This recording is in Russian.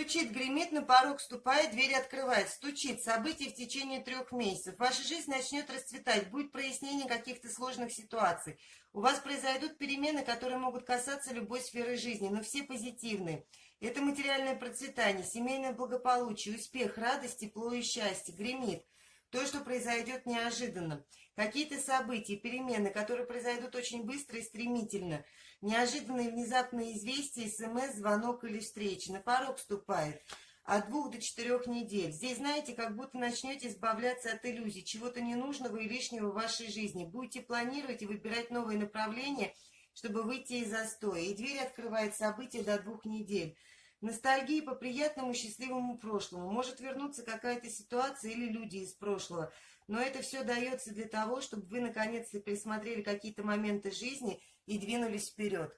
Стучит, гремит, на порог ступает, дверь открывает. Стучит. События в течение 3 месяцев. Ваша жизнь начнет расцветать. Будет прояснение каких-то сложных ситуаций. У вас произойдут перемены, которые могут касаться любой сферы жизни, но все позитивные. Это материальное процветание, семейное благополучие, успех, радость, тепло и счастье. Гремит. То, что произойдет неожиданно. Какие-то события, перемены, которые произойдут очень быстро и стремительно. Неожиданные внезапные известия, смс, звонок или встреча. На порог ступает. От 2 до 4 недель. Здесь, знаете, как будто начнете избавляться от иллюзий, чего-то ненужного и лишнего в вашей жизни. Будете планировать и выбирать новые направления, чтобы выйти из застоя. И дверь открывает события до 2 недель. Ностальгия по приятному счастливому прошлому. Может вернуться какая-то ситуация или люди из прошлого. Но это все дается для того, чтобы вы наконец-то пересмотрели какие-то моменты жизни и двинулись вперед.